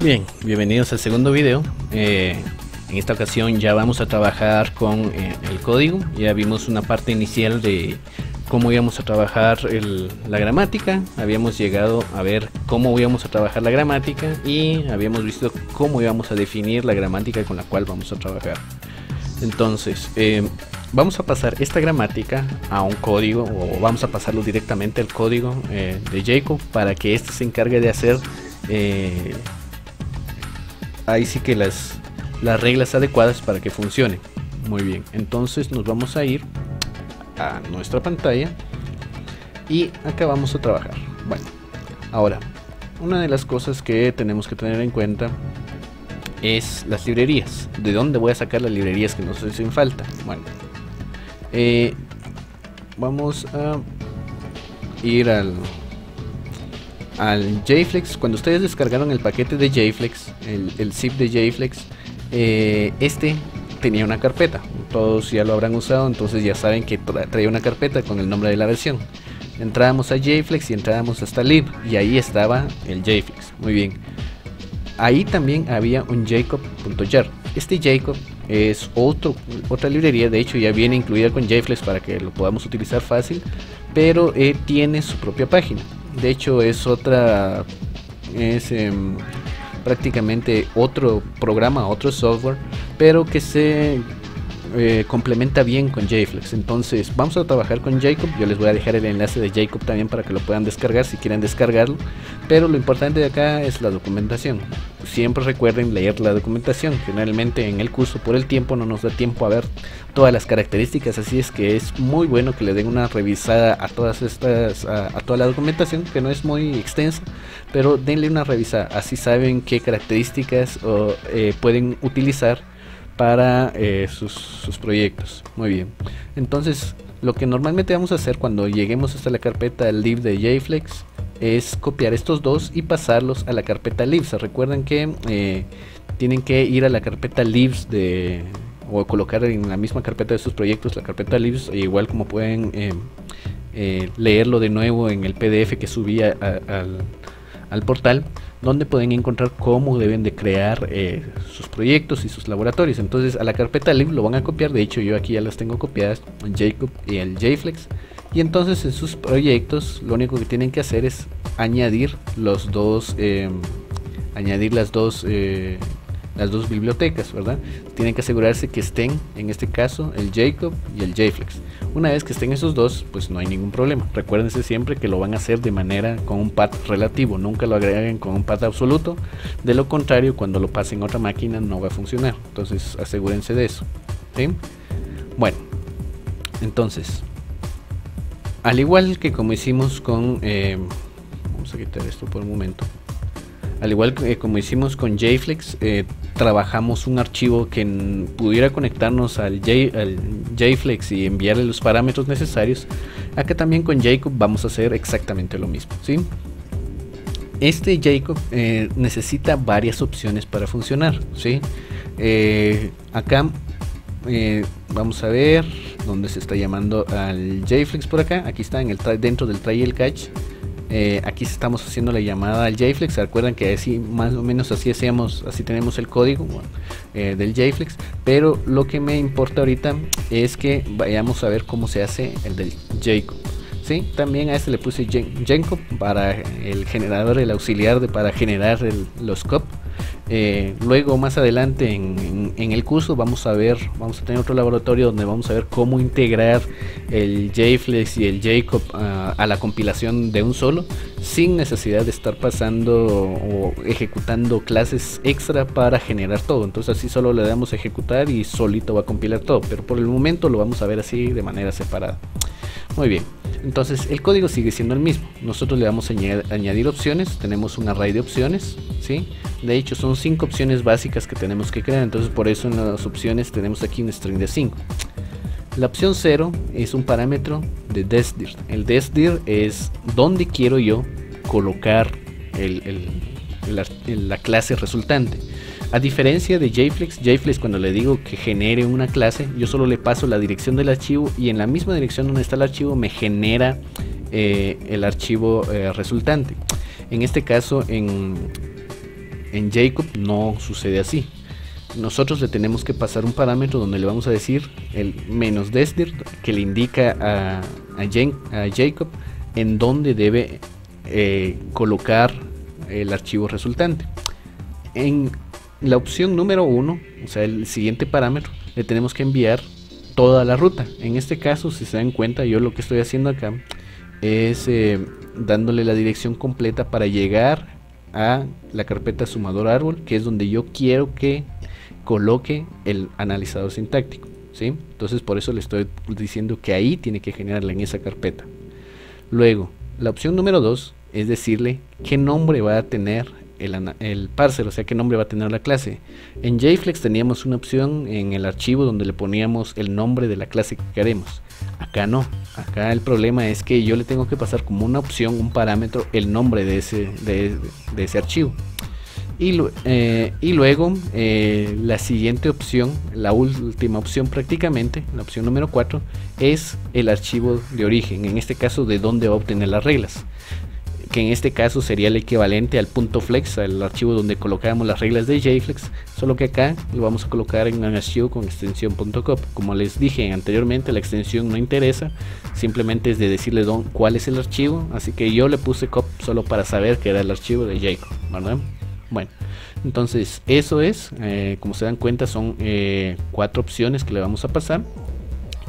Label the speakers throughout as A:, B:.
A: Bien, bienvenidos al segundo video. En esta ocasión ya vamos a trabajar con el código. Ya vimos una parte inicial de cómo íbamos a trabajar la gramática. Habíamos llegado a ver cómo íbamos a trabajar la gramática y habíamos visto cómo íbamos a definir la gramática con la cual vamos a trabajar. Entonces, vamos a pasar esta gramática a un código, o vamos a pasarlo directamente al código de Jacob para que éste se encargue de hacer ahí sí que las reglas adecuadas para que funcione. Muy bien, entonces nos vamos a ir a nuestra pantalla y acá vamos a trabajar. Bueno, ahora, una de las cosas que tenemos que tener en cuenta es las librerías. ¿De dónde voy a sacar las librerías que nos hacen falta? Bueno, vamos a ir al JFlex. Cuando ustedes descargaron el paquete de JFlex, el zip de JFlex, este tenía una carpeta. Todos ya lo habrán usado, entonces ya saben que traía una carpeta con el nombre de la versión. Entrábamos a JFlex y entrábamos hasta lib, y ahí estaba el JFlex. Muy bien, ahí también había un jacob.jar. Este Jacob es otra librería, de hecho ya viene incluida con JFlex para que lo podamos utilizar fácil, pero tiene su propia página. De hecho es prácticamente otro programa, otro software, pero que se complementa bien con JFlex. Entonces vamos a trabajar con Jacob. Yo les voy a dejar el enlace de Jacob también para que lo puedan descargar si quieren descargarlo, pero lo importante de acá es la documentación. Siempre recuerden leer la documentación. Generalmente en el curso por el tiempo no nos da tiempo a ver todas las características, así es que es muy bueno que le den una revisada a todas estas, a toda la documentación, que no es muy extensa, pero denle una revisada, así saben qué características pueden utilizar para sus proyectos. Muy bien, entonces lo que normalmente vamos a hacer cuando lleguemos hasta la carpeta lib de JFlex es copiar estos dos y pasarlos a la carpeta libs. Recuerden que tienen que ir a la carpeta libs o colocar en la misma carpeta de sus proyectos la carpeta libs, igual como pueden leerlo de nuevo en el PDF que subí al portal, donde pueden encontrar cómo deben de crear sus proyectos y sus laboratorios. Entonces a la carpeta lib lo van a copiar. De hecho yo aquí ya las tengo copiadas, en Jacob y el JFlex, y entonces en sus proyectos lo único que tienen que hacer es añadir las dos bibliotecas, ¿verdad? Tienen que asegurarse que estén, en este caso, el Jacob y el JFlex. Una vez que estén esos dos, pues no hay ningún problema. Recuérdense siempre que lo van a hacer de manera con un path relativo, nunca lo agreguen con un path absoluto. De lo contrario, cuando lo pasen a otra máquina no va a funcionar. Entonces asegúrense de eso, ¿sí? Bueno, entonces, al igual que como hicimos con vamos a quitar esto por un momento. Al igual que como hicimos con JFlex, trabajamos un archivo que pudiera conectarnos al JFlex y enviarle los parámetros necesarios. Acá también con Jacob vamos a hacer exactamente lo mismo, ¿sí? Este Jacob necesita varias opciones para funcionar, ¿sí? Acá vamos a ver dónde se está llamando al JFlex. Por acá, aquí está dentro del try el catch. Aquí estamos haciendo la llamada al JFlex. Recuerdan que así más o menos así hacíamos, así tenemos el código del JFlex, pero lo que me importa ahorita es que vayamos a ver cómo se hace el del Jacob, ¿sí? También a este le puse Jacob para el generador, el auxiliar para generar los COP. Luego más adelante en el curso vamos a tener otro laboratorio donde vamos a ver cómo integrar el JFlex y el Jacob a la compilación de un solo, sin necesidad de estar pasando o ejecutando clases extra para generar todo. Entonces así solo le damos a ejecutar y solito va a compilar todo, pero por el momento lo vamos a ver así de manera separada. Muy bien, entonces el código sigue siendo el mismo. Nosotros le vamos a añadir opciones. Tenemos un array de opciones, ¿sí? De hecho son 5 opciones básicas que tenemos que crear, entonces por eso en las opciones tenemos aquí un string de 5. La opción 0 es un parámetro de desdir. El desdir es donde quiero yo colocar la clase resultante. A diferencia de JFlex, cuando le digo que genere una clase, yo solo le paso la dirección del archivo y en la misma dirección donde está el archivo me genera el archivo resultante. En este caso, en en Jacob no sucede así. Nosotros le tenemos que pasar un parámetro donde le vamos a decir el -desdir, que le indica a Jacob en dónde debe colocar el archivo resultante. En la opción número 1, o sea, el siguiente parámetro, le tenemos que enviar toda la ruta. En este caso, si se dan cuenta, yo lo que estoy haciendo acá es dándole la dirección completa para llegar a la carpeta sumador árbol, que es donde yo quiero que coloque el analizador sintáctico, ¿sí? Entonces por eso le estoy diciendo que ahí tiene que generarla en esa carpeta. Luego, la opción número 2 es decirle qué nombre va a tener el parser, o sea, qué nombre va a tener la clase. En JFlex teníamos una opción en el archivo donde le poníamos el nombre de la clase que queremos. Acá no, acá el problema es que yo le tengo que pasar como una opción, un parámetro, el nombre de ese archivo. Y luego la siguiente opción, la última opción prácticamente, la opción número 4, es el archivo de origen, en este caso de dónde va a obtener las reglas, que en este caso sería el equivalente al .flex, al archivo donde colocamos las reglas de JFlex, solo que acá lo vamos a colocar en un archivo con extensión .cop. Como les dije anteriormente, la extensión no interesa, simplemente es de decirle cuál es el archivo, así que yo le puse cop solo para saber que era el archivo de Jacob, ¿verdad? Bueno, entonces eso es, como se dan cuenta, son 4 opciones que le vamos a pasar.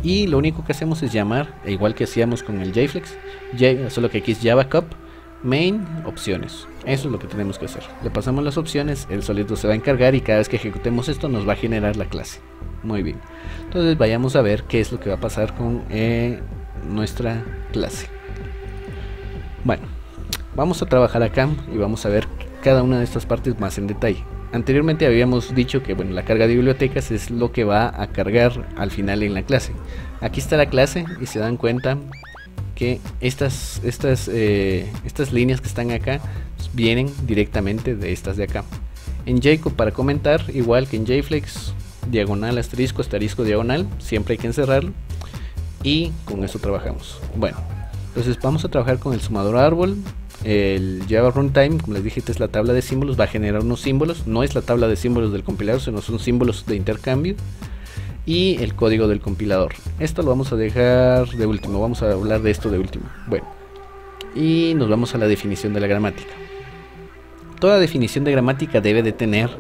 A: Y lo único que hacemos es llamar, igual que hacíamos con el JFlex, solo que aquí es javacop main opciones. Eso es lo que tenemos que hacer. Le pasamos las opciones, él solito se va a encargar y cada vez que ejecutemos esto nos va a generar la clase. Muy bien, entonces vayamos a ver qué es lo que va a pasar con nuestra clase. Bueno, vamos a trabajar acá y vamos a ver cada una de estas partes más en detalle. Anteriormente habíamos dicho que bueno, la carga de bibliotecas es lo que va a cargar al final en la clase. Aquí está la clase y se dan cuenta que estas líneas que están acá vienen directamente de estas de acá. En Jacob, para comentar, igual que en JFlex, diagonal, asterisco, asterisco, diagonal, siempre hay que encerrarlo y con eso trabajamos. Bueno, entonces vamos a trabajar con el sumador árbol. El Java Runtime, como les dije, esta es la tabla de símbolos, va a generar unos símbolos, no es la tabla de símbolos del compilador, sino son símbolos de intercambio, y el código del compilador. Esto lo vamos a dejar de último, vamos a hablar de esto de último. Bueno, y nos vamos a la definición de la gramática. Toda definición de gramática debe de tener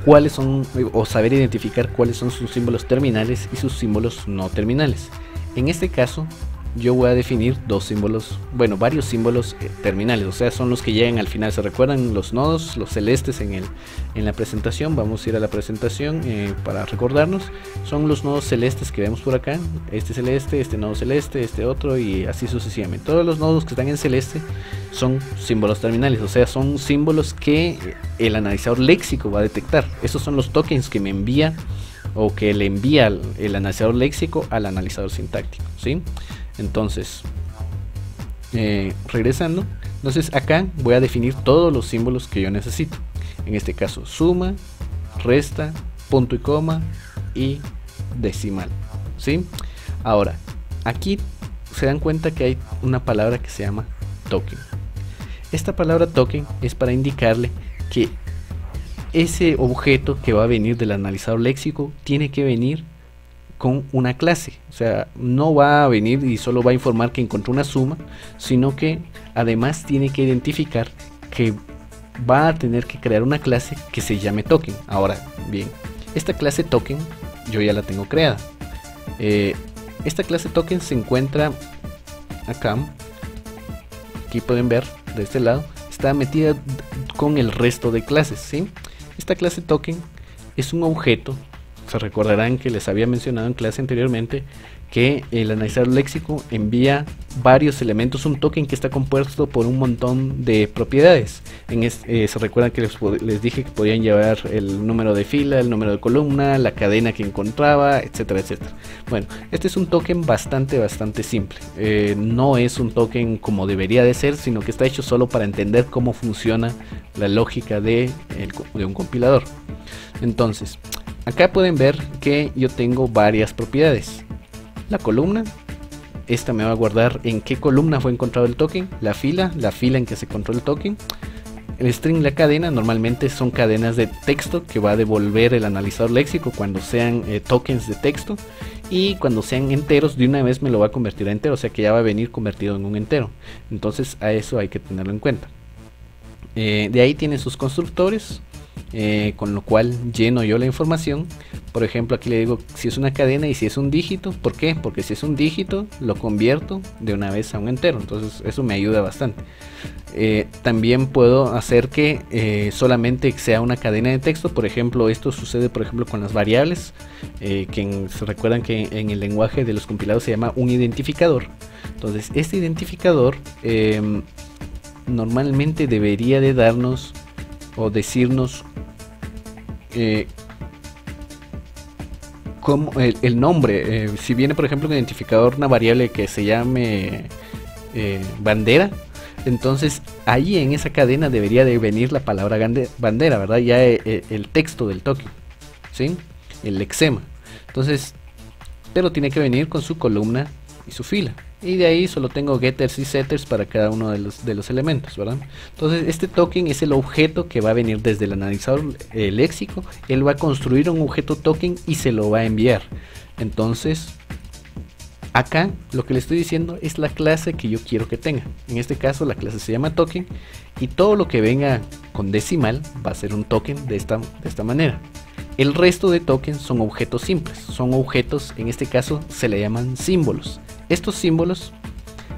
A: cuáles son, o saber identificar cuáles son sus símbolos terminales y sus símbolos no terminales. En este caso yo voy a definir varios símbolos terminales, o sea, son los que llegan al final. ¿Se recuerdan los nodos, los celestes en la presentación? Vamos a ir a la presentación para recordarnos. Son los nodos celestes que vemos por acá, este celeste, este nodo celeste, este otro y así sucesivamente. Todos los nodos que están en celeste son símbolos terminales, o sea, son símbolos que el analizador léxico va a detectar. Esos son los tokens que me envía o que le envía el analizador léxico al analizador sintáctico, ¿sí? Entonces, regresando, entonces acá voy a definir todos los símbolos que yo necesito. En este caso, suma, resta, punto y coma y decimal, ¿sí? Ahora, aquí se dan cuenta que hay una palabra que se llama token. Esta palabra token es para indicarle que ese objeto que va a venir del analizador léxico tiene que venir con una clase, o sea, no va a venir y solo va a informar que encontró una suma, sino que además tiene que identificar que va a tener que crear una clase que se llame token. Ahora bien, esta clase token yo ya la tengo creada. Esta clase token se encuentra acá, aquí pueden ver de este lado, está metida con el resto de clases, ¿sí? Esta clase token es un objeto. Se recordarán que les había mencionado en clase anteriormente que el analizador léxico envía varios elementos, un token que está compuesto por un montón de propiedades. Se recuerdan que les dije que podían llevar el número de fila, el número de columna, la cadena que encontraba, etcétera, etcétera. Bueno, este es un token bastante simple. No es un token como debería de ser, sino que está hecho solo para entender cómo funciona la lógica de un compilador. Entonces, acá pueden ver que yo tengo varias propiedades. La columna, esta me va a guardar en qué columna fue encontrado el token. La fila en que se encontró el token. El string, la cadena, normalmente son cadenas de texto que va a devolver el analizador léxico cuando sean tokens de texto, y cuando sean enteros de una vez me lo va a convertir a entero, o sea que ya va a venir convertido en un entero. Entonces a eso hay que tenerlo en cuenta. De ahí tiene sus constructores, con lo cual lleno yo la información. Por ejemplo, aquí le digo si es una cadena y si es un dígito. ¿Por qué? Porque si es un dígito lo convierto de una vez a un entero, entonces eso me ayuda bastante. También puedo hacer que solamente sea una cadena de texto. Por ejemplo, esto sucede por ejemplo con las variables, se recuerdan que en el lenguaje de los compilados se llama un identificador. Entonces este identificador normalmente debería de darnos o decirnos como el nombre. Si viene por ejemplo un identificador, una variable que se llame bandera, entonces ahí en esa cadena debería de venir la palabra bandera, ¿verdad? Ya el texto del token, ¿sí? El lexema. Entonces, pero tiene que venir con su columna y su fila. Y de ahí solo tengo getters y setters para cada uno de los elementos, ¿verdad? Entonces este token es el objeto que va a venir desde el analizador léxico. Él va a construir un objeto token y se lo va a enviar. Entonces acá lo que le estoy diciendo es la clase que yo quiero que tenga. En este caso la clase se llama token, y todo lo que venga con decimal va a ser un token de esta manera. El resto de tokens son objetos simples, son objetos, en este caso se le llaman símbolos. Estos símbolos,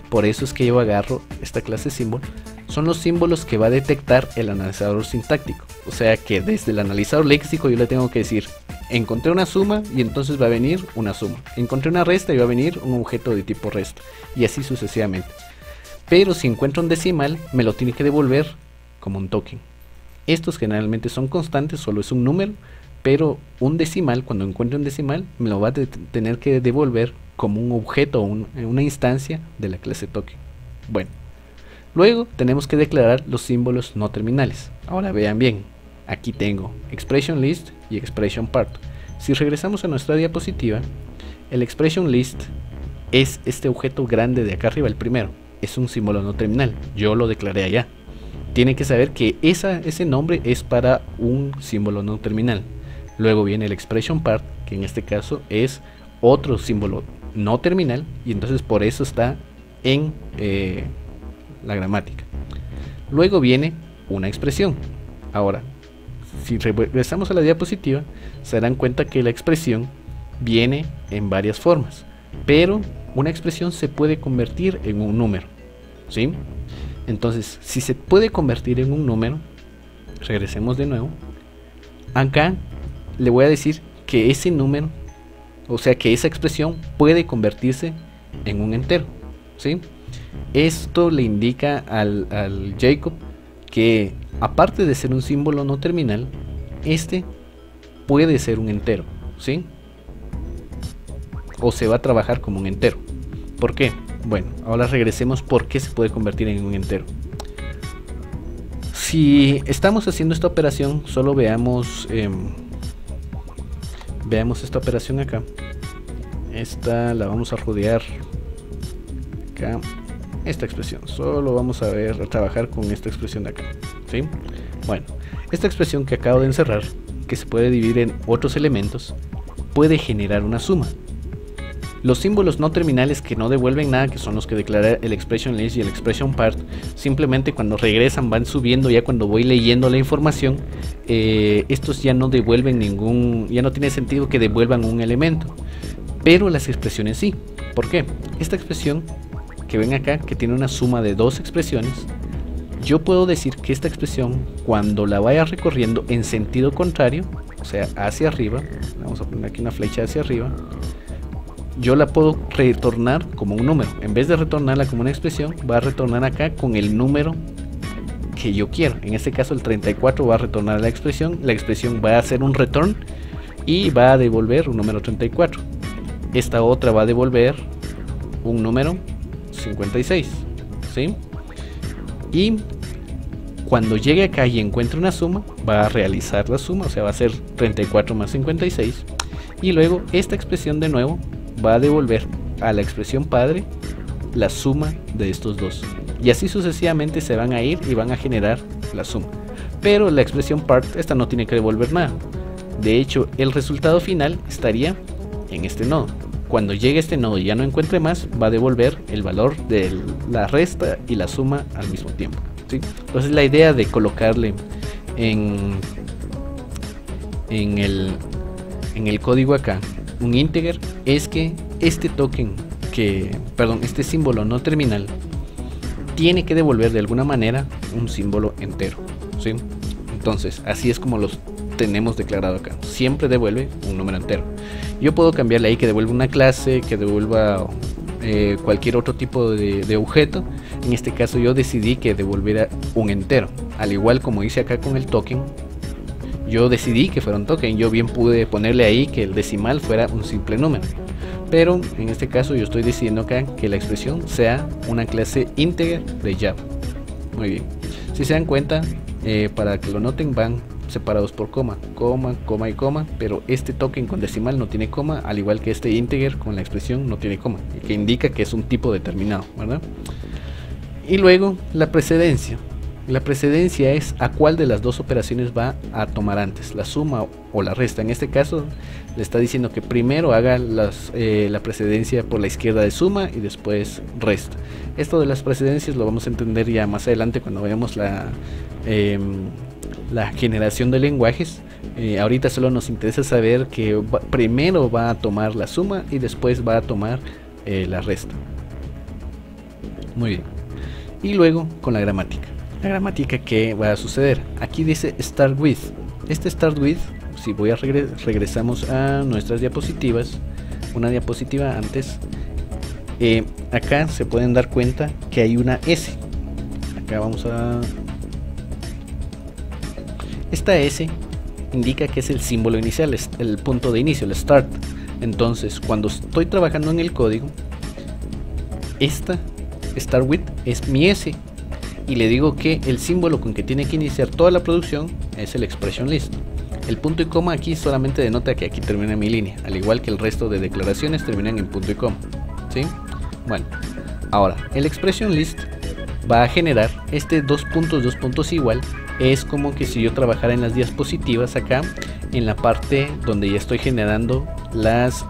A: por eso es que yo agarro esta clase símbolo, son los símbolos que va a detectar el analizador sintáctico. O sea que desde el analizador léxico yo le tengo que decir, encontré una suma y entonces va a venir una suma. Encontré una resta y va a venir un objeto de tipo resta. Y así sucesivamente. Pero si encuentro un decimal, me lo tiene que devolver como un token. Estos generalmente son constantes, solo es un número. Pero un decimal, cuando encuentre un decimal, me lo va a tener que devolver como un objeto o una instancia de la clase token. Bueno, luego tenemos que declarar los símbolos no terminales. Ahora vean bien, aquí tengo expression list y expression part. Si regresamos a nuestra diapositiva, el expression list es este objeto grande de acá arriba, el primero. Es un símbolo no terminal, yo lo declaré allá. Tiene que saber que ese nombre es para un símbolo no terminal. Luego viene el expression part, que en este caso es otro símbolo no terminal, y entonces por eso está en la gramática. Luego viene una expresión. Ahora, si regresamos a la diapositiva, se darán cuenta que la expresión viene en varias formas, pero una expresión se puede convertir en un número, ¿sí? Entonces, si se puede convertir en un número, regresemos de nuevo. Acá le voy a decir que ese número, o sea que esa expresión puede convertirse en un entero, ¿sí? Esto le indica al Jacob que aparte de ser un símbolo no terminal, este puede ser un entero, ¿sí? O se va a trabajar como un entero. ¿Por qué? Bueno, ahora regresemos por qué se puede convertir en un entero. Si estamos haciendo esta operación, solo veamos esta operación acá. Esta la vamos a rodear acá. Esta expresión, solo vamos a trabajar con esta expresión de acá, ¿sí? Bueno, esta expresión que acabo de encerrar, que se puede dividir en otros elementos, puede generar una suma. Los símbolos no terminales que no devuelven nada, que son los que declara el expression list y el expression part, simplemente cuando regresan van subiendo. Ya cuando voy leyendo la información, estos ya no devuelven ya no tiene sentido que devuelvan un elemento, pero las expresiones sí. ¿Por qué? Esta expresión que ven acá, que tiene una suma de dos expresiones, yo puedo decir que esta expresión, cuando la vaya recorriendo en sentido contrario, o sea hacia arriba, vamos a poner aquí una flecha hacia arriba, yo la puedo retornar como un número. En vez de retornarla como una expresión, va a retornar acá con el número que yo quiero. En este caso el 34 va a retornar la expresión va a hacer un return y va a devolver un número 34. Esta otra va a devolver un número 56, ¿sí? Y cuando llegue acá y encuentre una suma, va a realizar la suma, o sea va a ser 34 más 56, y luego esta expresión de nuevo va a devolver a la expresión padre la suma de estos dos. y así sucesivamente se van a ir y van a generar la suma. Pero la expresión part, esta no tiene que devolver nada. De hecho, el resultado final estaría en este nodo. Cuando llegue a este nodo y ya no encuentre más, va a devolver el valor de la resta y la suma al mismo tiempo, ¿sí? Entonces la idea de colocarle en el código acá un integer es que este token este símbolo no terminal tiene que devolver de alguna manera un símbolo entero, ¿sí? Entonces así es como los tenemos declarado acá, siempre devuelve un número entero. Yo puedo cambiarle ahí que devuelva una clase, que devuelva cualquier otro tipo de objeto. En este caso yo decidí que devolviera un entero, al igual como hice acá con el token. Yo decidí que fuera un token, yo bien pude ponerle ahí que el decimal fuera un simple número, pero en este caso yo estoy decidiendo acá que la expresión sea una clase integer de Java. Muy bien, si se dan cuenta, para que lo noten, van separados por coma, coma y coma, pero este token con decimal no tiene coma, al igual que este integer con la expresión no tiene coma, que indica que es un tipo determinado, ¿verdad? Y luego la precedencia. La precedencia es a cuál de las dos operaciones va a tomar antes, la suma o la resta. En este caso le está diciendo que primero haga la precedencia por la izquierda de suma y después resta. Esto de las precedencias lo vamos a entender ya más adelante cuando veamos la generación de lenguajes. Ahorita solo nos interesa saber que primero va a tomar la suma y después va a tomar la resta. Muy bien. Y luego con la gramática. La gramática, ¿qué va a suceder? Aquí dice start with. Este start with, si voy a regresamos a nuestras diapositivas, una diapositiva antes, acá se pueden dar cuenta que hay una S. Acá vamos a... Esta S indica que es el símbolo inicial, es el punto de inicio, el start. Entonces, cuando estoy trabajando en el código, esta start with es mi S. Y le digo que el símbolo con que tiene que iniciar toda la producción es el expression list. El punto y coma aquí solamente denota que aquí termina mi línea, al igual que el resto de declaraciones terminan en punto y coma, ¿sí? Bueno, ahora el expression list va a generar este dos puntos igual. Es como que si yo trabajara en las diapositivas acá, en la parte donde ya estoy generando las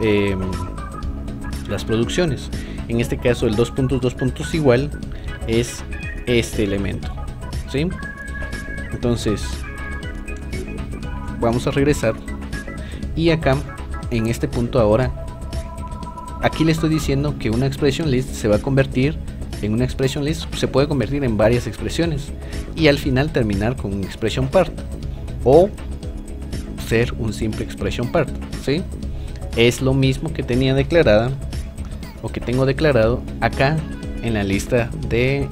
A: producciones. En este caso el dos puntos igual es este elemento, ¿sí? Entonces vamos a regresar y acá en este punto ahora aquí le estoy diciendo que una expression list se va a convertir en una expression list, se puede convertir en varias expresiones y al final terminar con un expression part o ser un simple expression part, ¿sí? Es lo mismo que tenía declarada o que tengo declarado acá en la lista de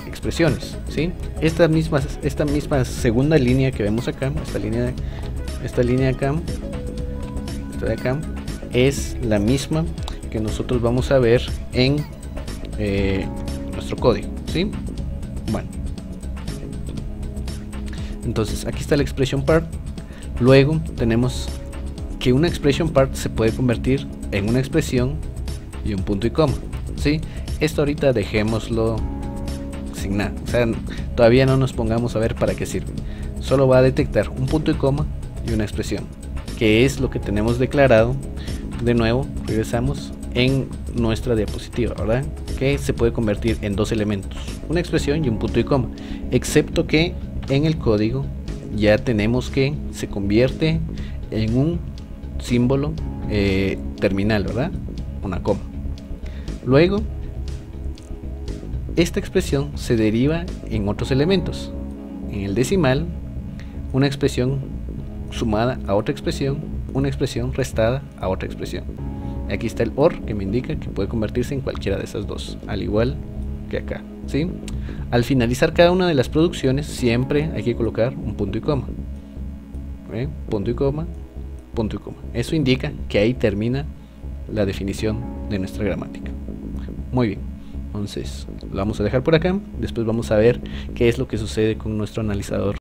A: expresiones, ¿sí? Esta misma segunda línea que vemos acá, esta línea acá, esta de acá, es la misma que nosotros vamos a ver en nuestro código, ¿sí? Bueno, entonces aquí está la expression part. Luego tenemos que una expression part se puede convertir en una expresión y un punto y coma, ¿sí? Esto ahorita dejémoslo sin nada, o sea, todavía no nos pongamos a ver para qué sirve. Solo va a detectar un punto y coma y una expresión, que es lo que tenemos declarado. De nuevo, regresamos en nuestra diapositiva, ¿verdad? Que se puede convertir en dos elementos, una expresión y un punto y coma, excepto que en el código ya tenemos que se convierte en un símbolo terminal, ¿verdad? Una coma. Luego esta expresión se deriva en otros elementos. En el decimal, una expresión sumada a otra expresión, una expresión restada a otra expresión. Aquí está el OR que me indica que puede convertirse en cualquiera de esas dos, al igual que acá, ¿sí? Al finalizar cada una de las producciones siempre hay que colocar un punto y coma, punto y coma, punto y coma. Eso indica que ahí termina la definición de nuestra gramática. Muy bien, entonces lo vamos a dejar por acá. Después vamos a ver qué es lo que sucede con nuestro analizador